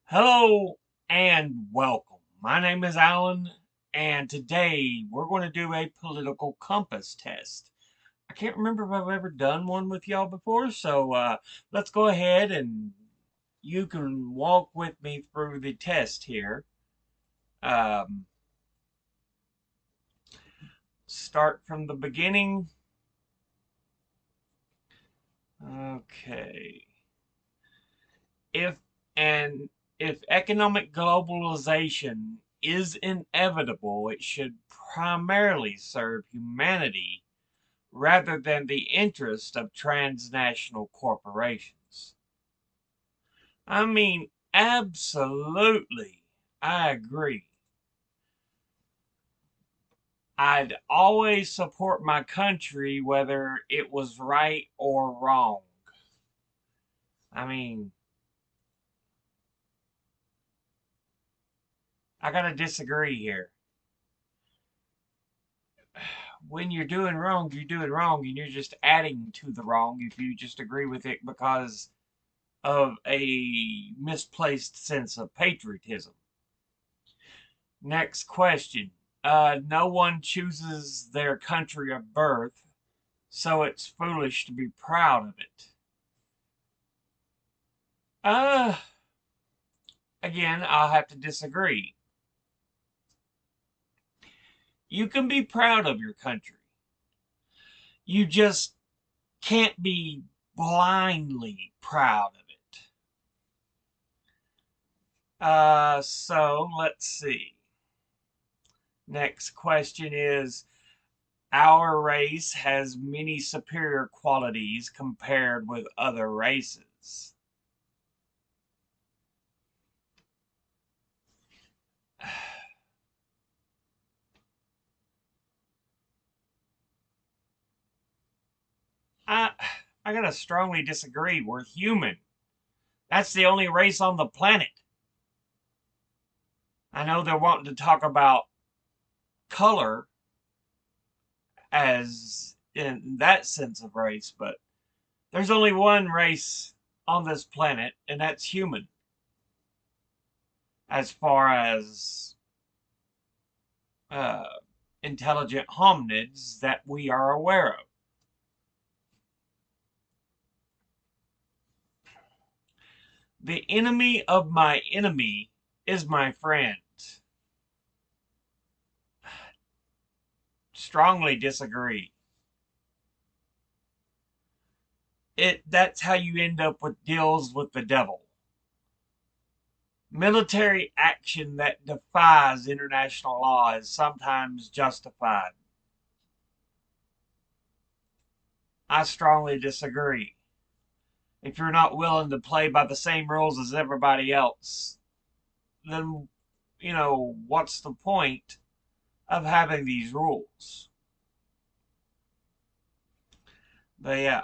Hello and welcome. My name is Alan, and today we're going to do a political compass test. I can't remember if I've ever done one with y'all before, so let's go ahead and you can walk with me through the test here. Um, Start from the beginning. Okay. If and if economic globalization is inevitable, it should primarily serve humanity rather than the interest of transnational corporations. I mean, absolutely, I agree. I'd always support my country whether it was right or wrong. I mean, I gotta disagree here. When you're doing wrong, you're doing wrong, and you're just adding to the wrong if you just agree with it because of a misplaced sense of patriotism. Next question. No one chooses their country of birth, so it's foolish to be proud of it. Uh, Again, I'll have to disagree. You can be proud of your country. You just can't be blindly proud of it. So let's see. Next question is our race has many superior qualities compared with other races. I I gotta strongly disagree. We're human. That's the only race on the planet. I know they're wanting to talk about color as in that sense of race, but there's only one race on this planet, and that's human. As far as uh, intelligent hominids that we are aware of. The enemy of my enemy is my friend. Strongly disagree. That's how you end up with deals with the devil. Military action that defies international law is sometimes justified. I strongly disagree. If you're not willing to play by the same rules as everybody else, then, what's the point of having these rules? But yeah,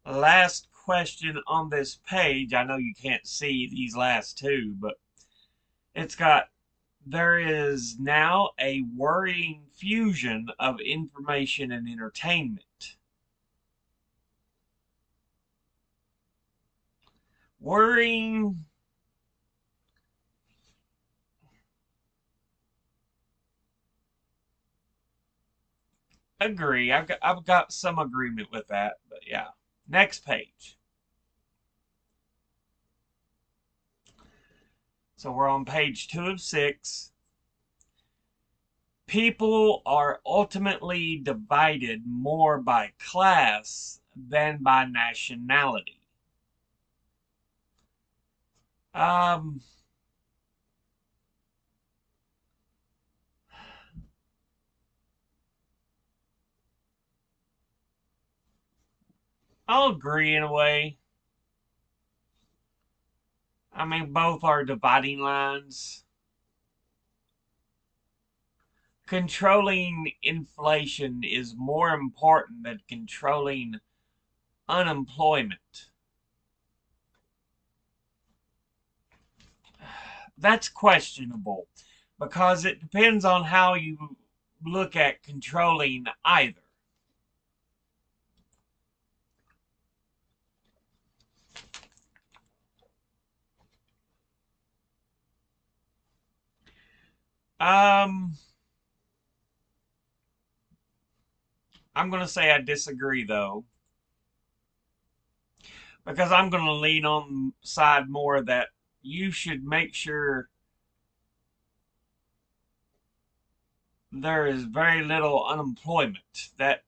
last question on this page. I know you can't see these last two, but it's got there is now a worrying fusion of information and entertainment. Worrying, agree. I've got some agreement with that, but yeah. Next page. So we're on page 2 of 6. People are ultimately divided more by class than by nationality. Um, I'll agree in a way. I mean, both are dividing lines. Controlling inflation is more important than controlling unemployment. That's questionable because it depends on how you look at controlling either. I'm going to say I disagree, though, because I'm going to lean on the side more that you should make sure there is very little unemployment, that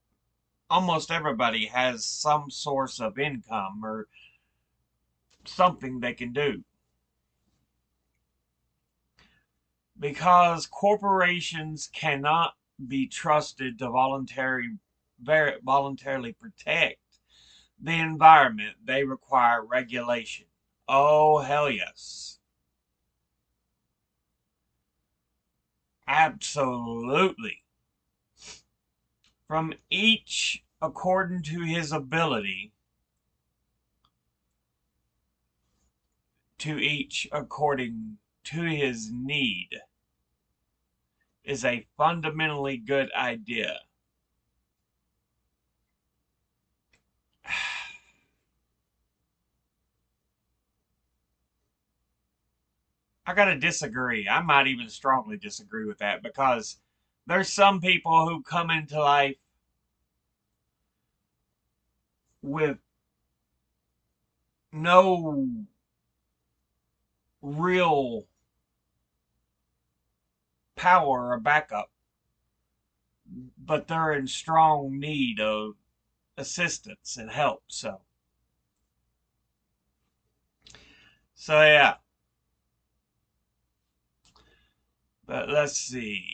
almost everybody has some source of income or something they can do. Because corporations cannot be trusted to voluntarily protect the environment, they require regulation. Oh, hell yes. Absolutely. From each according to his ability, to each according to his need, is a fundamentally good idea. I gotta disagree. I might even strongly disagree with that because there's some people who come into life with no real power or backup, but they're in strong need of assistance and help. So yeah. But let's see.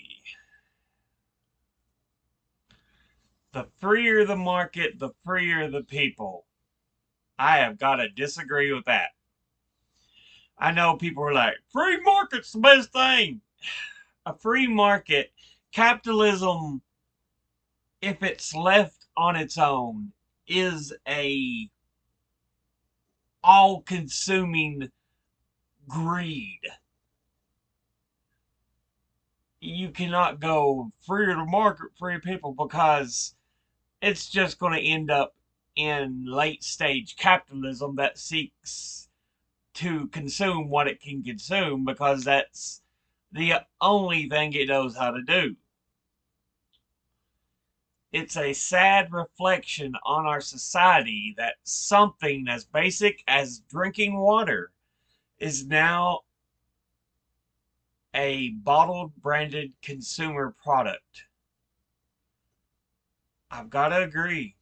The freer the market, the freer the people. I have got to disagree with that. I know people are like, free market's the best thing. A free market, capitalism, if it's left on its own, is a all-consuming greed. You cannot go free to market, free people, because it's just going to end up in late stage capitalism that seeks to consume what it can consume because that's the only thing it knows how to do. It's a sad reflection on our society that something as basic as drinking water is now a bottled branded consumer product. I've got to agree.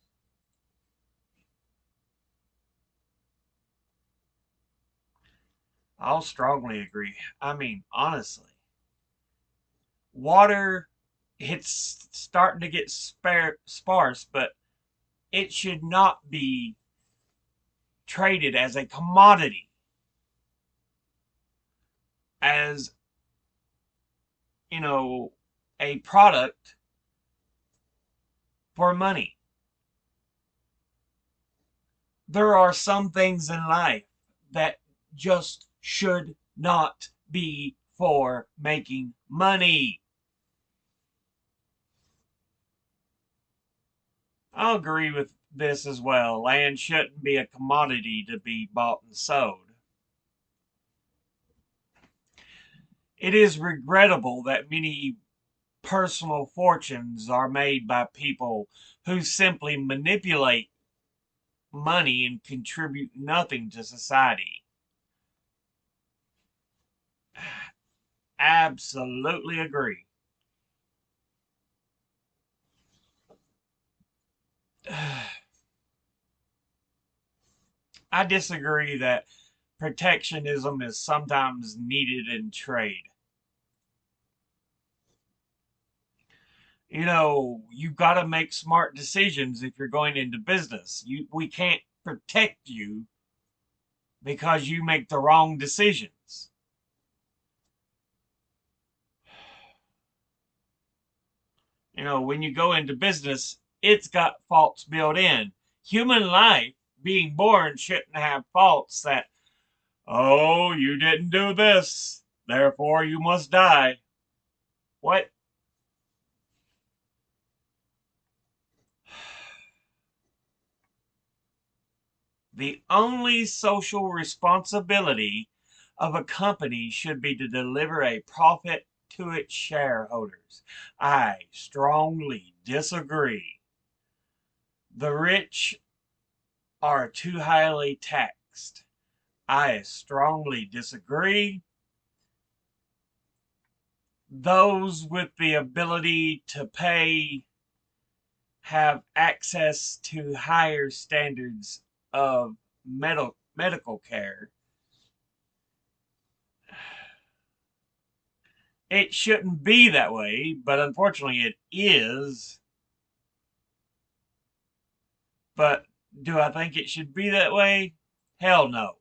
I'll strongly agree. I mean, honestly, water, it's starting to get sparse, but it should not be traded as a commodity, as, you know, a product for money. There are some things in life that just should not be for making money. I'll agree with this as well. Land shouldn't be a commodity to be bought and sold. It is regrettable that many personal fortunes are made by people who simply manipulate money and contribute nothing to society. Absolutely agree. I disagree that protectionism is sometimes needed in trade. You've got to make smart decisions if you're going into business. We can't protect you because you make the wrong decisions. When you go into business, it's got faults built in. Human life, being born, shouldn't have faults that, oh, you didn't do this, therefore you must die. What? The only social responsibility of a company should be to deliver a profit to its shareholders. I strongly disagree. The rich are too highly taxed. I strongly disagree. Those with the ability to pay have access to higher standards of medical care. It shouldn't be that way, but unfortunately it is. But do I think it should be that way? Hell no.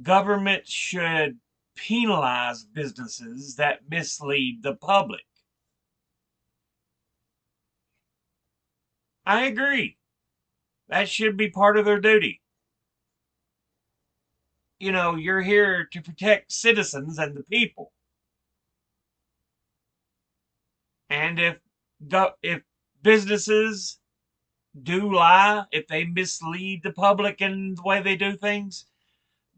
Government should penalize businesses that mislead the public. I agree. That should be part of their duty. You know, you're here to protect citizens and the people. And if businesses do lie, if they mislead the public in the way they do things,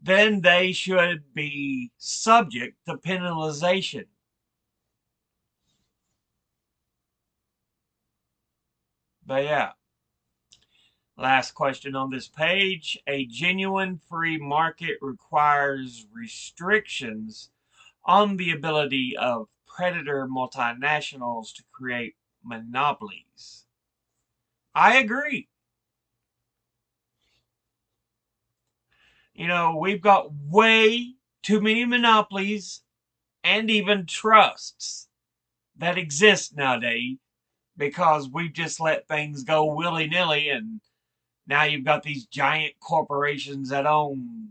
then they should be subject to penalization. But yeah, last question on this page. A genuine free market requires restrictions on the ability of predator multinationals to create monopolies. I agree. You know, we've got way too many monopolies and even trusts that exist nowadays because we've just let things go willy-nilly, and now you've got these giant corporations that own,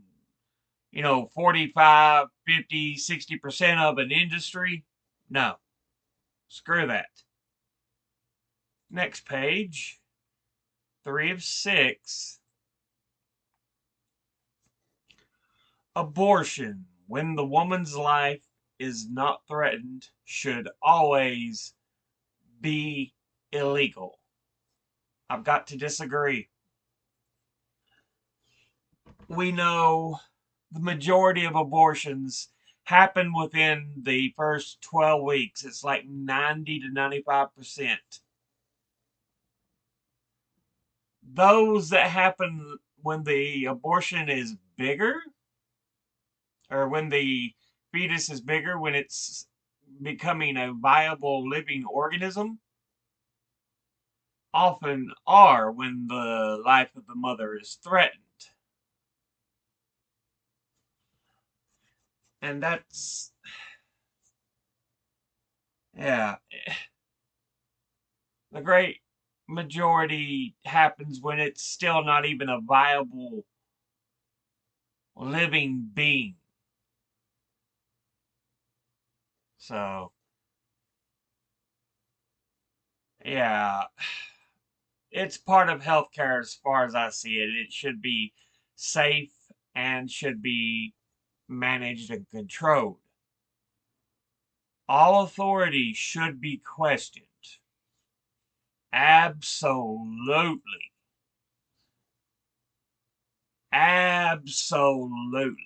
45, 50, 60% of an industry. No, screw that. Next page, 3 of 6. Abortion, when the woman's life is not threatened, should always be illegal. I've got to disagree. We know the majority of abortions happen within the first 12 weeks. It's like 90 to 95%. Those that happen when the abortion is bigger, or when the fetus is bigger, when it's becoming a viable living organism, often are when the life of the mother is threatened. And that's, yeah, the great majority happens when it's still not even a viable living being. So, yeah, it's part of healthcare as far as I see it. It should be safe and should be managed and controlled. All authority should be questioned. Absolutely. Absolutely.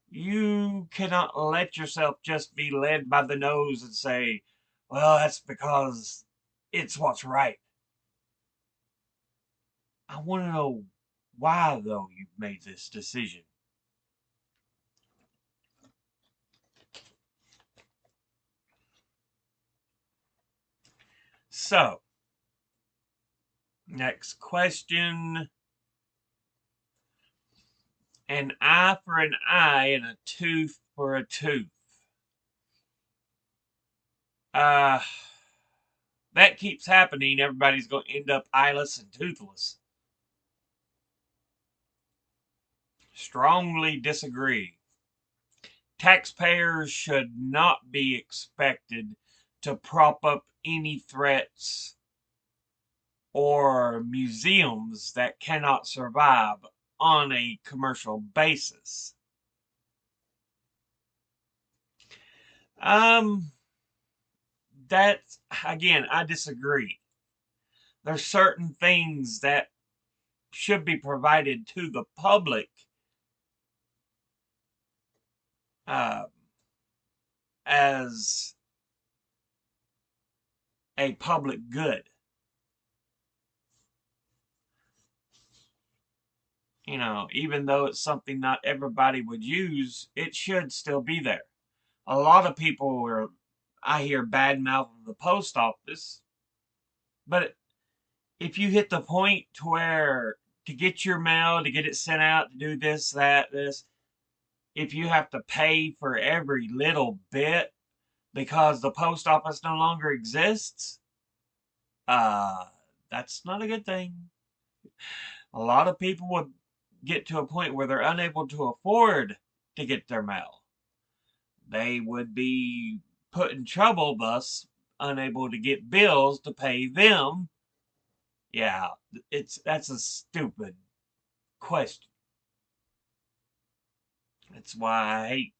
You cannot let yourself just be led by the nose and say, well, that's because it's what's right. I want to know why, though, you've made this decision. So, next question. An eye for an eye and a tooth for a tooth. Uh, that keeps happening. Everybody's going to end up eyeless and toothless. Strongly disagree. Taxpayers should not be expected to prop up any threats or museums that cannot survive on a commercial basis. That, again, I disagree. There's certain things that should be provided to the public uh, as a public good. Even though it's something not everybody would use, it should still be there. A lot of people are, I hear, bad mouthing the post office, but if you hit the point to where to get your mail, to get it sent out, to do this, that, this, if you have to pay for every little bit because the post office no longer exists, uh, that's not a good thing. A lot of people would get to a point where they're unable to afford to get their mail. They would be put in trouble, thus unable to get bills to pay them. Yeah, that's a stupid question. That's why I hate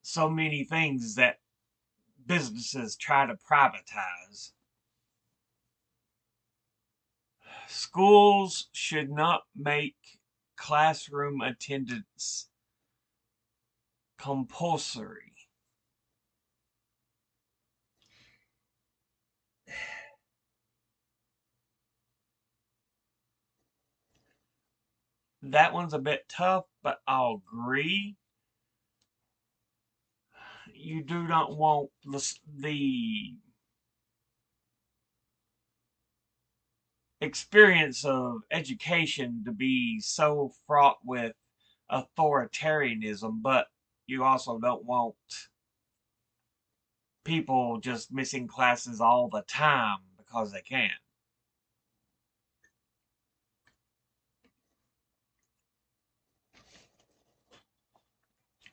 so many things that businesses try to privatize. Schools should not make classroom attendance compulsory. That one's a bit tough, but I'll agree. You do not want the experience of education to be so fraught with authoritarianism, but you also don't want people just missing classes all the time because they can.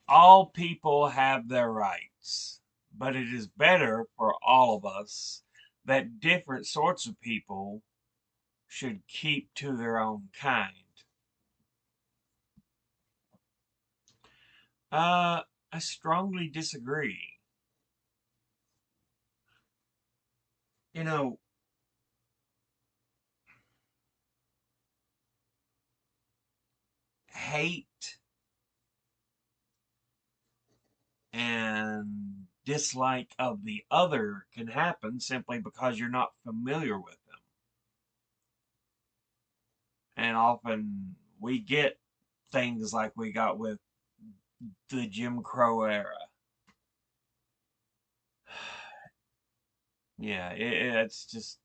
All people have their rights, but it is better for all of us that different sorts of people should keep to their own kind. Uh, I strongly disagree. You know, hate and dislike of the other can happen simply because you're not familiar with them. And often we get things like we got with the Jim Crow era. Yeah, it's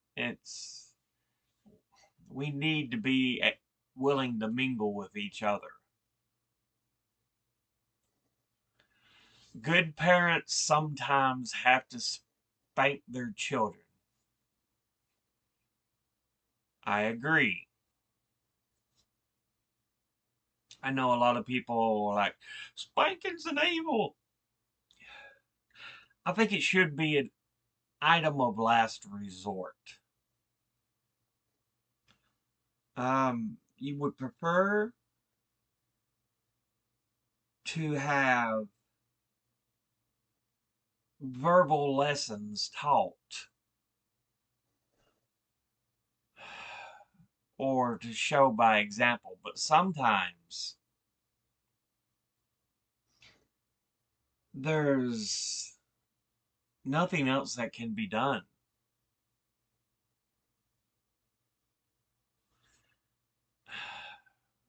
we need to be willing to mingle with each other. Good parents sometimes have to spank their children. I agree. I know a lot of people are like, spanking's an evil. I think it should be an item of last resort. You would prefer to have verbal lessons taught or to show by example, but sometimes there's nothing else that can be done.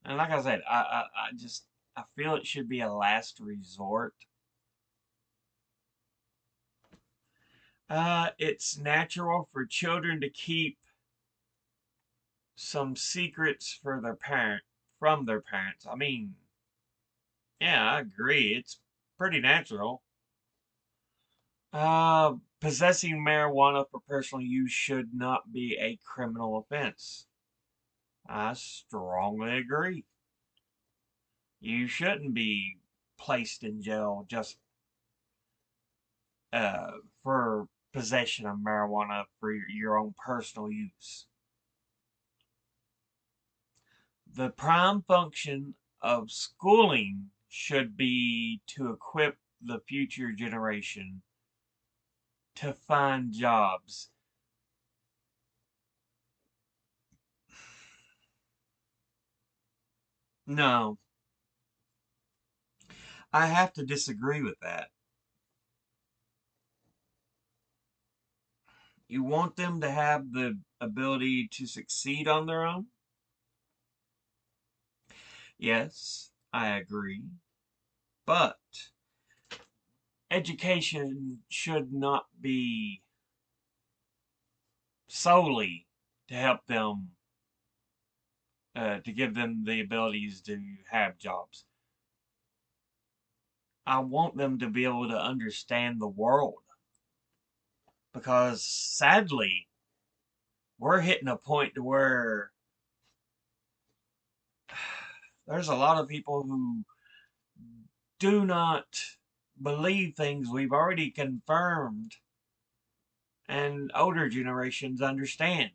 And like I said, I feel it should be a last resort. It's natural for children to keep some secrets for their parent from their parents. I mean, yeah, I agree. It's pretty natural. Possessing marijuana for personal use should not be a criminal offense. I strongly agree. You shouldn't be placed in jail just for possession of marijuana for your own personal use. The prime function of schooling should be to equip the future generation to find jobs. No, I have to disagree with that. You want them to have the ability to succeed on their own? Yes, I agree. But education should not be solely to help them, to give them the abilities to have jobs. I want them to be able to understand the world because sadly, we're hitting a point to where there's a lot of people who do not believe things we've already confirmed and older generations understand.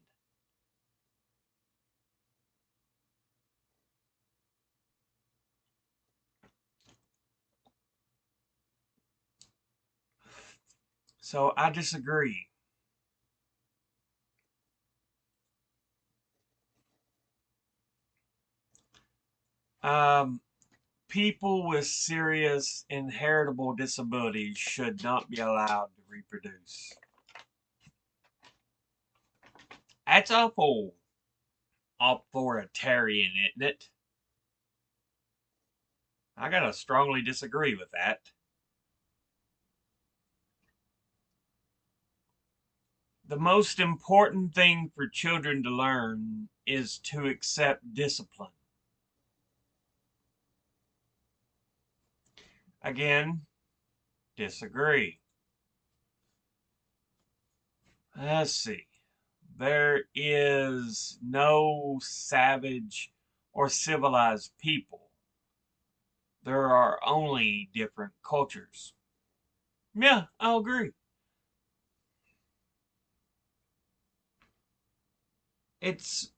So I disagree. Um, People with serious inheritable disabilities should not be allowed to reproduce. That's awful authoritarian, isn't it? I gotta strongly disagree with that. The most important thing for children to learn is to accept discipline. Again, disagree. Let's see. There is no savage or civilized people. There are only different cultures. Yeah, I'll agree. It's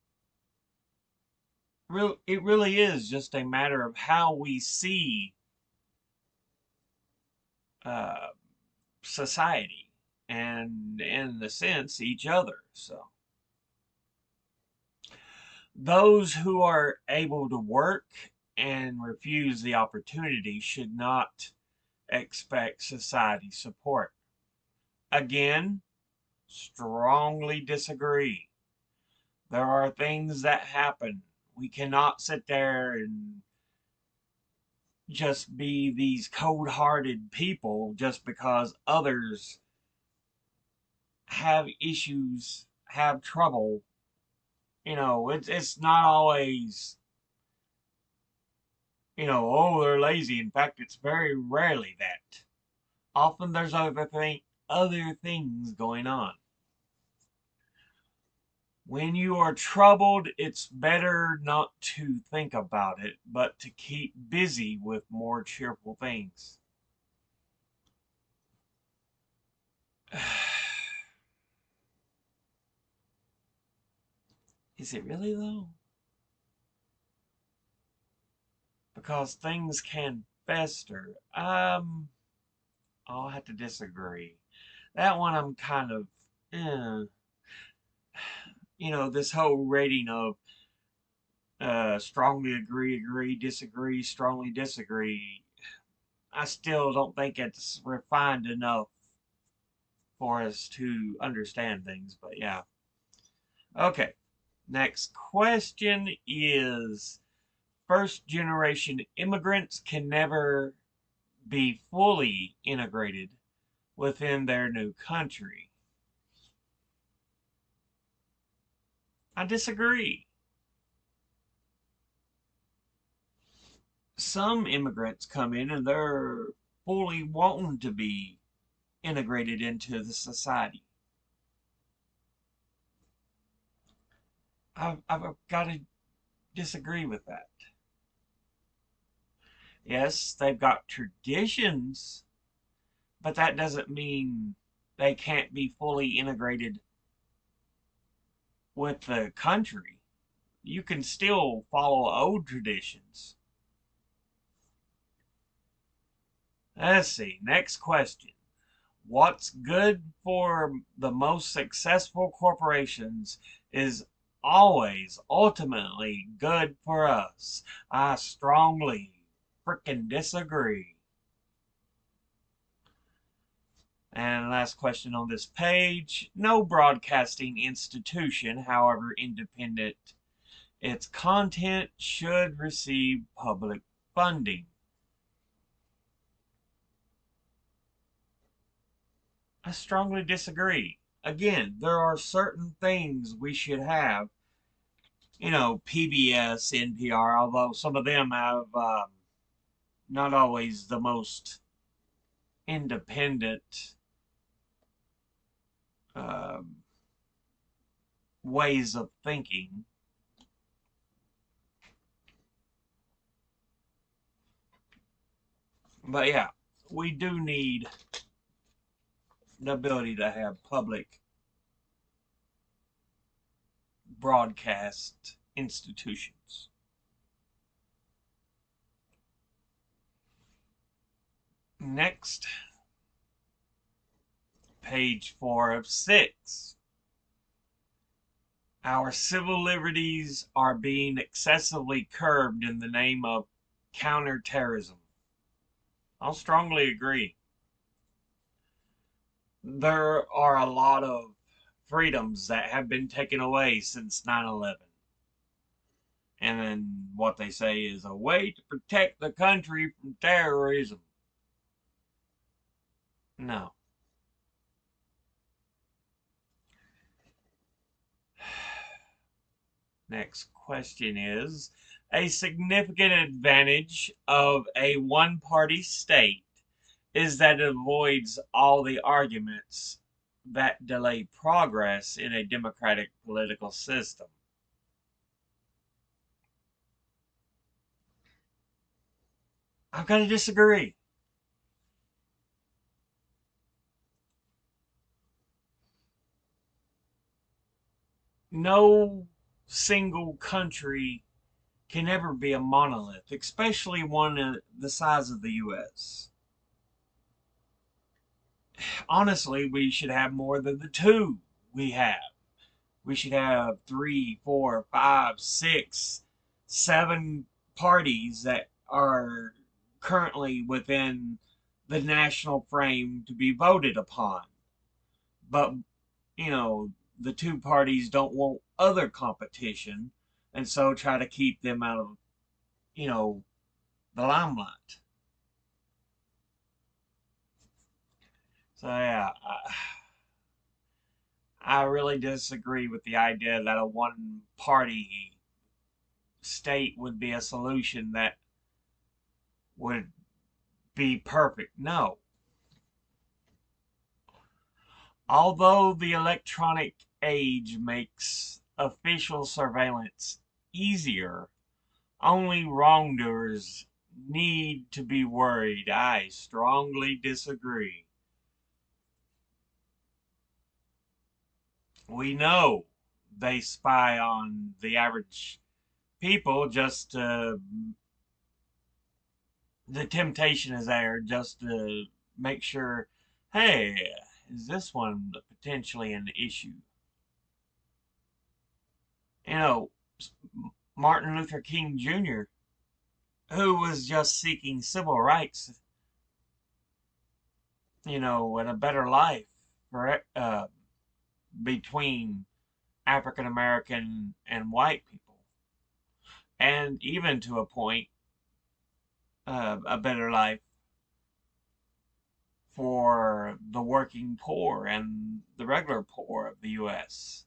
it really is just a matter of how we see uh, society and, in a sense, each other. So those who are able to work and refuse the opportunity should not expect society support. Again, strongly disagree. There are things that happen. We cannot sit there and just be these cold hearted people just because others have issues, have trouble. It's not always, oh, they're lazy. In fact, it's very rarely that. Often there's other things going on. When you are troubled, it's better not to think about it, but to keep busy with more cheerful things. Is it really though? Because things can fester. I'll have to disagree. That one I'm kind of, eh. This whole rating of strongly agree, disagree, strongly disagree. I still don't think it's refined enough for us to understand things, but yeah. Okay, next question is first generation immigrants can never be fully integrated within their new country. I disagree. Some immigrants come in and they're fully wanting to be integrated into the society. I've got to disagree with that. Yes, they've got traditions, but that doesn't mean they can't be fully integrated with the country. You can still follow old traditions. Let's see. Next question. What's good for the most successful corporations is always ultimately good for us. I strongly freaking disagree. And last question on this page. No broadcasting institution, however independent its content, should receive public funding. I strongly disagree. Again, there are certain things we should have. PBS, NPR, although some of them have not always the most independent um, ways of thinking. But yeah, we do need the ability to have public broadcast institutions. Next, page 4 of 6. Our civil liberties are being excessively curbed in the name of counterterrorism. I'll strongly agree. There are a lot of freedoms that have been taken away since 9/11. And then what they say is a way to protect the country from terrorism. No. Next question is, a significant advantage of a one-party state is that it avoids all the arguments that delay progress in a democratic political system. I've got to disagree. No single country can ever be a monolith, especially one the size of the U.S. Honestly, we should have more than the two we have. We should have 3, 4, 5, 6, 7 parties that are currently within the national frame to be voted upon. But, you know, the two parties don't want other competition and so try to keep them out of, you know, the limelight. So, yeah, I really disagree with the idea that a one party state would be a solution that would be perfect. No. Although the electronic age makes official surveillance easier, only wrongdoers need to be worried. I strongly disagree. We know they spy on the average people just the temptation is there just to make sure, hey, is this one potentially an issue? You know, Martin Luther King Jr., who was just seeking civil rights, and a better life for between African American and white people, and even to a point, a better life for the working poor and the regular poor of the U.S.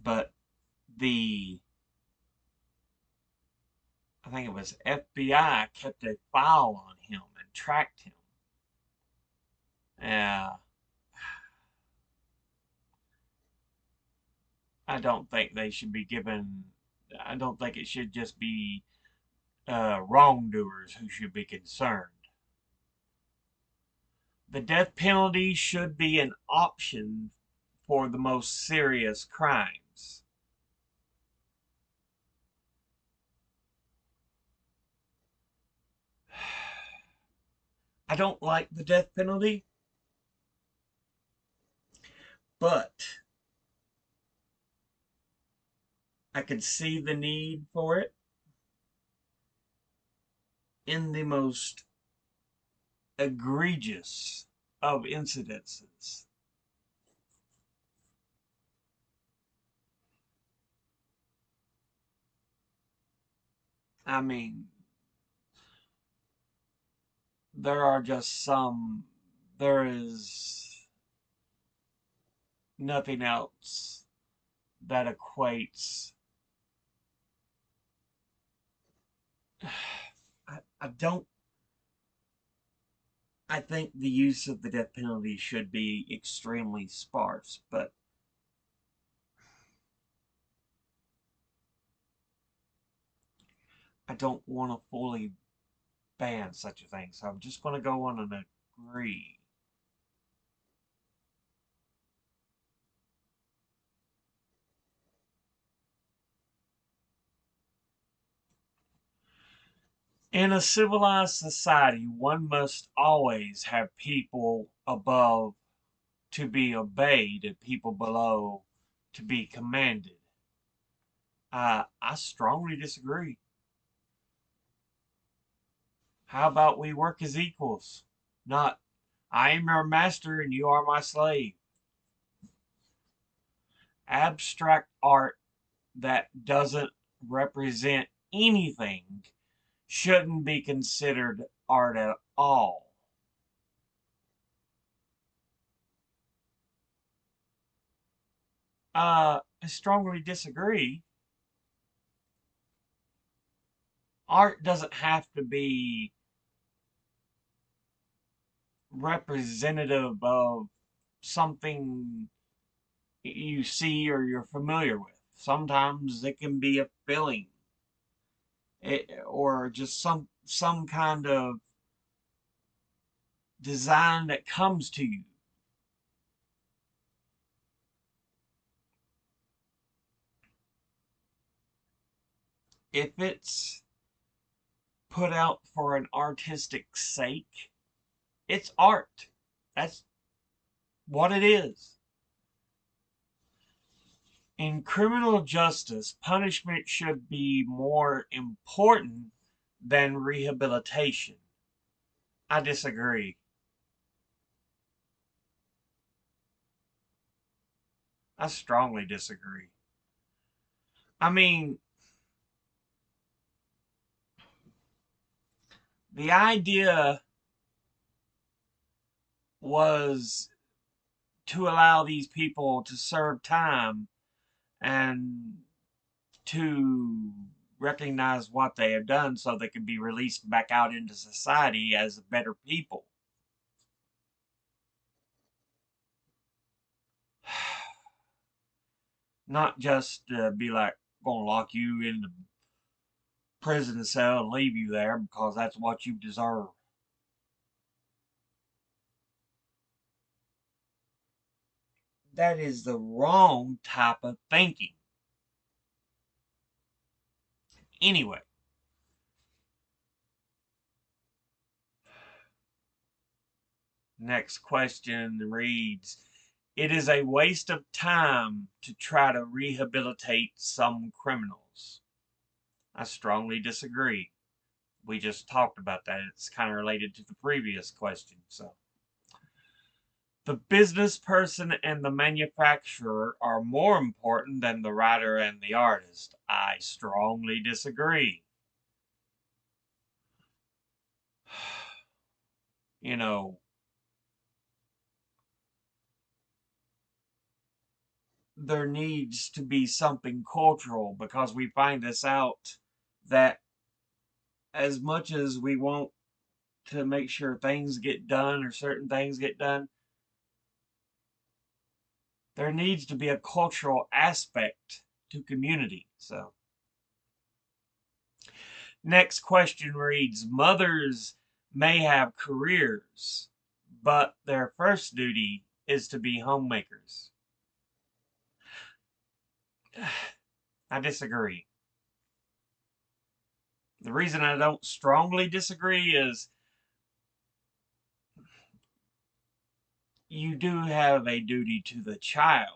But the I think it was FBI kept a file on him and tracked him. Yeah, I don't think they should be given. I don't think it should just be wrongdoers who should be concerned. The death penalty should be an option for the most serious crimes. I don't like the death penalty, but I can see the need for it. in the most egregious of incidences. I mean, there are just some, there is nothing else that equates. I don't, I think the use of the death penalty should be extremely sparse, but I don't want to fully ban such a thing, so I'm just going to go on and agree. In a civilized society, one must always have people above to be obeyed and people below to be commanded. I strongly disagree. How about we work as equals? Not, I am your master and you are my slave. Abstract art that doesn't represent anything shouldn't be considered art at all. I strongly disagree. Art doesn't have to be representative of something you see or you're familiar with. Sometimes it can be a feeling, or just some kind of design that comes to you. If it's put out for an artistic sake, it's art. That's what it is. In criminal justice, punishment should be more important than rehabilitation. I disagree. I strongly disagree. I mean, the idea was to allow these people to serve time and to recognize what they have done so they can be released back out into society as better people. Not just be like, gonna lock you in the prison cell and leave you there because that's what you deserve. That is the wrong type of thinking. Anyway, next question reads, it is a waste of time to try to rehabilitate some criminals. I strongly disagree. We just talked about that. It's kind of related to the previous question. So, the business person and the manufacturer are more important than the writer and the artist. I strongly disagree. You know, there needs to be something cultural because we find this out that as much as we want to make sure things get done or certain things get done, there needs to be a cultural aspect to community. So, next question reads, mothers may have careers, but their first duty is to be homemakers. I disagree. The reason I don't strongly disagree is you do have a duty to the child.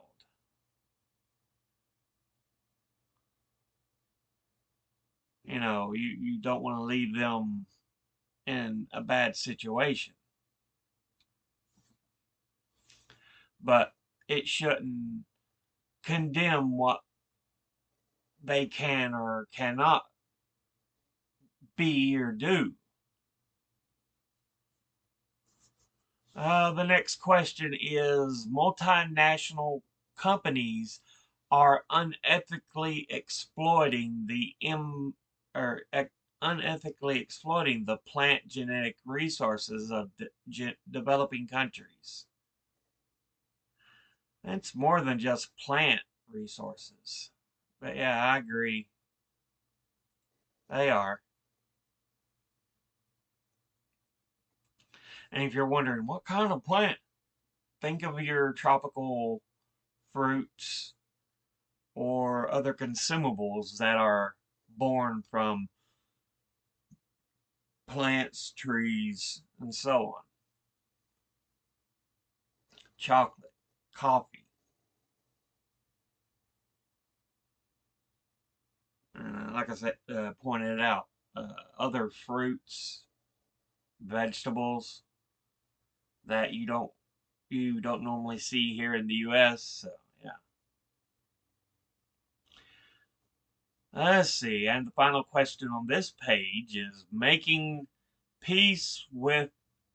You know, you don't want to leave them in a bad situation. But it shouldn't condemn what they can or cannot be or do. The next question is multinational companies are unethically exploiting unethically exploiting the plant genetic resources of developing countries. It's more than just plant resources. But yeah, I agree. They are. And if you're wondering what kind of plant, think of your tropical fruits or other consumables that are born from plants, trees, and so on. Chocolate, coffee, like I said, pointed out, other fruits, vegetables that you don't normally see here in the U.S. So yeah. Let's see, and the final question on this page is making peace with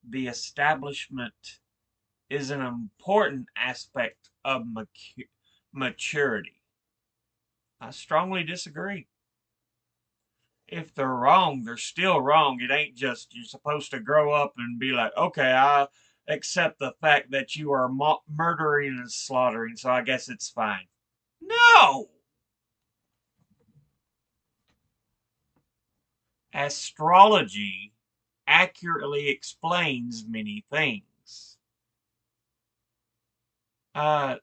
the establishment is an important aspect of maturity. I strongly disagree. If they're wrong, they're still wrong. It ain't just you're supposed to grow up and be like, okay, I accept the fact that you are murdering and slaughtering, so I guess it's fine. No! Astrology accurately explains many things. Uh,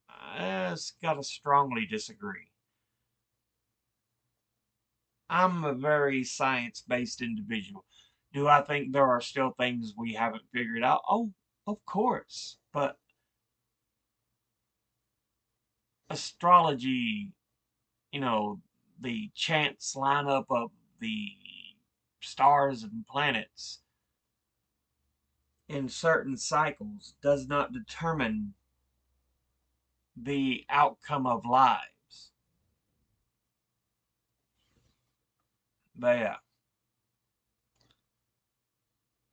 I gotta strongly disagree. I'm a very science-based individual. Do I think there are still things we haven't figured out? Oh, of course. But astrology, you know, the chance lineup of the stars and planets in certain cycles does not determine the outcome of lives. But yeah,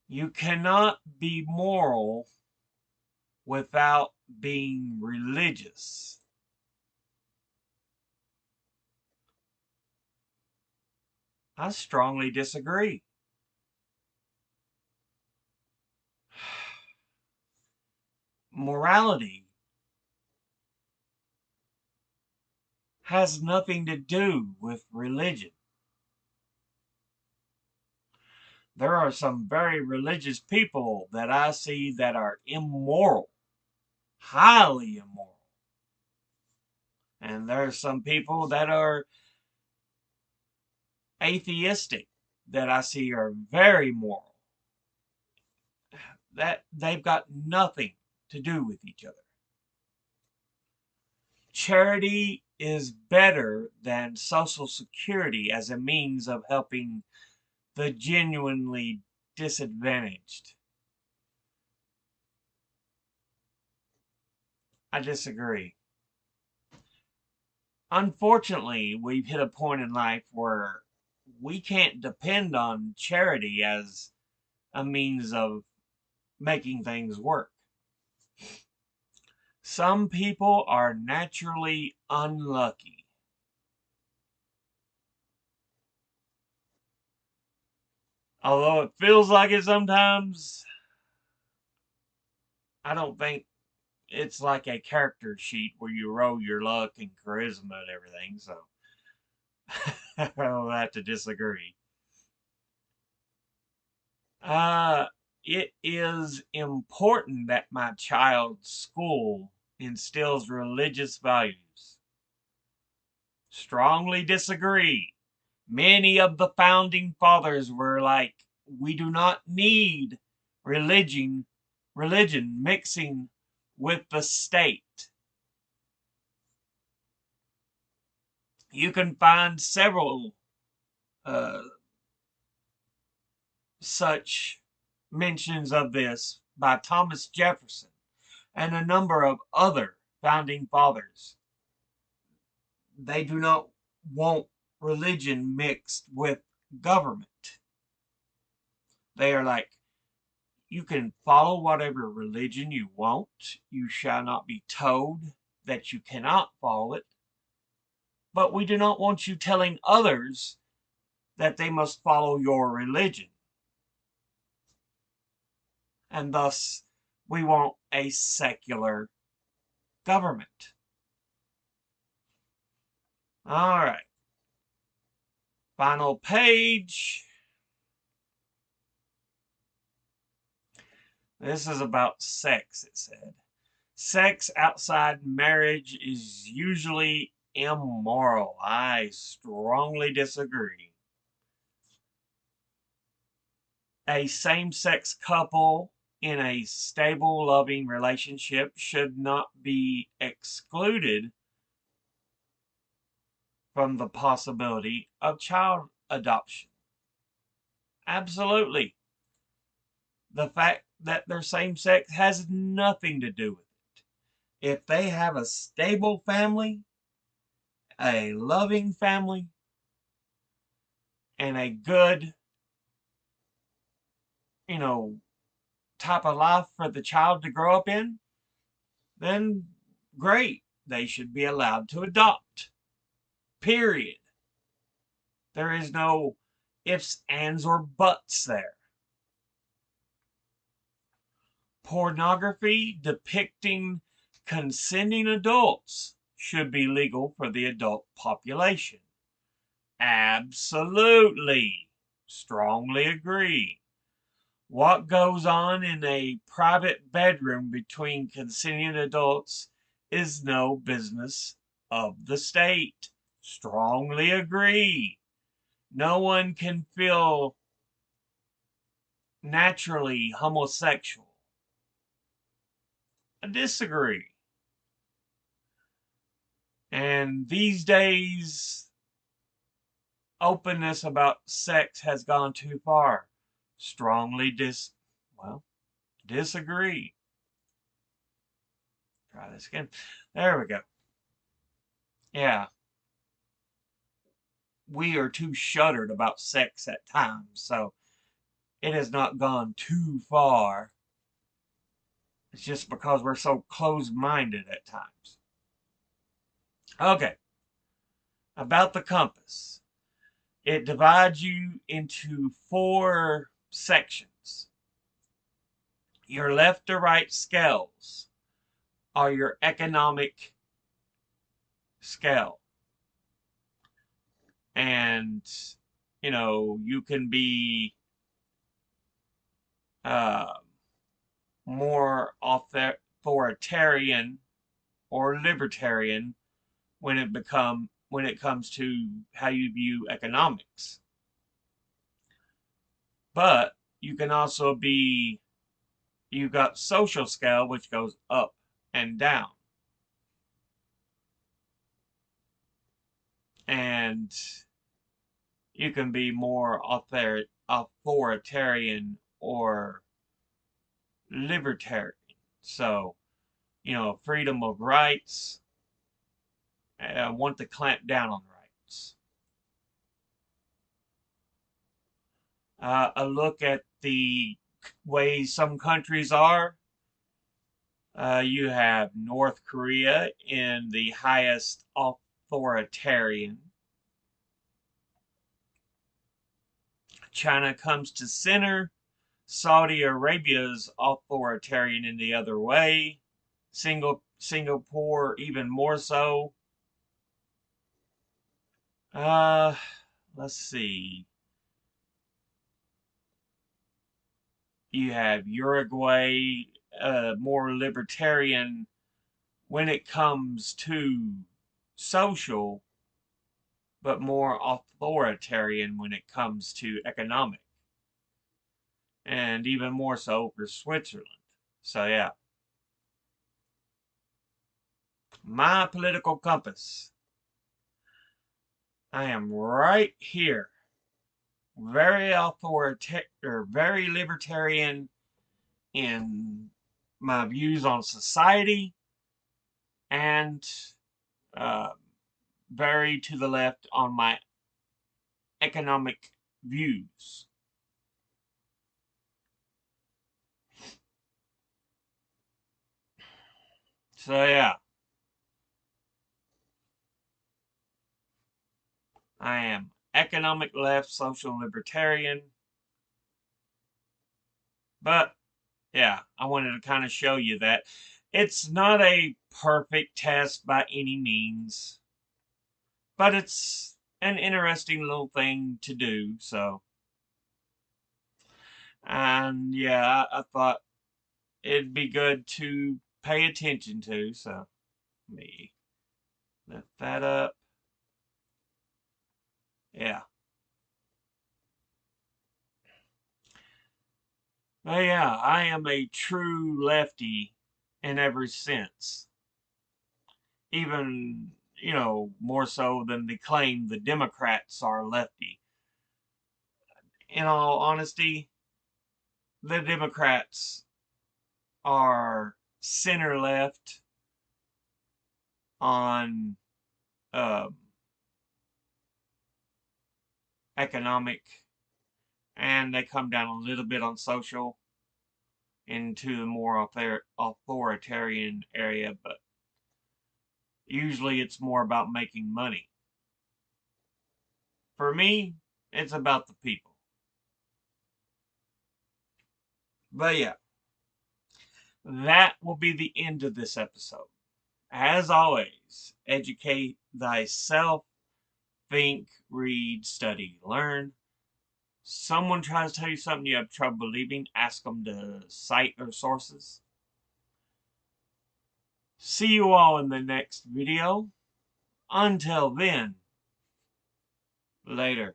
you cannot be moral without being religious. I strongly disagree. Morality has nothing to do with religion. There are some very religious people that I see that are immoral, highly immoral. And there are some people that are atheistic that I see are very moral. That they've got nothing to do with each other. Charity is better than Social Security as a means of helping the genuinely disadvantaged. I disagree. Unfortunately, we've hit a point in life where we can't depend on charity as a means of making things work. Some people are naturally unlucky. Although it feels like it sometimes, I don't think it's like a character sheet where you roll your luck and charisma and everything, so I'll have to disagree. Uh, it is important that my child's school instills religious values. Strongly disagree. Many of the founding fathers were like, we do not need religion religion mixing with the state. You can find several uh, such mentions of this by Thomas Jefferson and a number of other founding fathers. They do not want religion mixed with government. They are like, you can follow whatever religion you want. You shall not be told that you cannot follow it. But we do not want you telling others that they must follow your religion. And thus, we want a secular government. All right. Final page. This is about sex, it said. Sex outside marriage is usually immoral. I strongly disagree. A same-sex couple in a stable, loving relationship should not be excluded from the possibility of child adoption. Absolutely. The fact that they're same-sex has nothing to do with it. If they have a stable family, a loving family, and a good, type of life for the child to grow up in, then great. They should be allowed to adopt. Period. There is no ifs, ands, or buts there. Pornography depicting consenting adults should be legal for the adult population. Absolutely. Strongly agree. What goes on in a private bedroom between consenting adults is no business of the state. Strongly agree. No one can feel naturally homosexual. I disagree. And these days, openness about sex has gone too far. Strongly disagree. Try this again. There we go. Yeah. We are too shuttered about sex at times, so it has not gone too far. It's just because we're so closed-minded at times. Okay. About the compass. It divides you into 4 sections. Your left to right scales are your economic scale. And, you can be more authoritarian or libertarian when it comes to how you view economics. But you can also be, you've got social scale, which goes up and down. And you can be more authoritarian or libertarian. So, freedom of rights. I want to clamp down on rights. A look at the way some countries are. You have North Korea in the highest authoritarian. China comes to center. Saudi Arabia's authoritarian in the other way. Singapore even more so. Let's see. You have Uruguay, more libertarian when it comes to social, but more authoritarian when it comes to economic. And even more so for Switzerland. So yeah. My political compass. I am right here very authoritarian, or very libertarian in my views on society, and uh, very to the left on my economic views. So yeah, I am economic left, social libertarian. But yeah, I wanted to kind of show you that it's not a perfect test by any means, but it's an interesting little thing to do. So, and yeah, I thought it'd be good to pay attention to. So, let me lift that up. Yeah. But yeah, I am a true lefty in every sense. Even, more so than they claim the Democrats are lefty. In all honesty, the Democrats are center left on um, economic, and they come down a little bit on social into the more authoritarian area, but usually it's more about making money. For me, it's about the people. But yeah, that will be the end of this episode. As always, educate thyself, think, read, study, learn. Someone tries to tell you something you have trouble believing, ask them to cite their sources. See you all in the next video. Until then, later.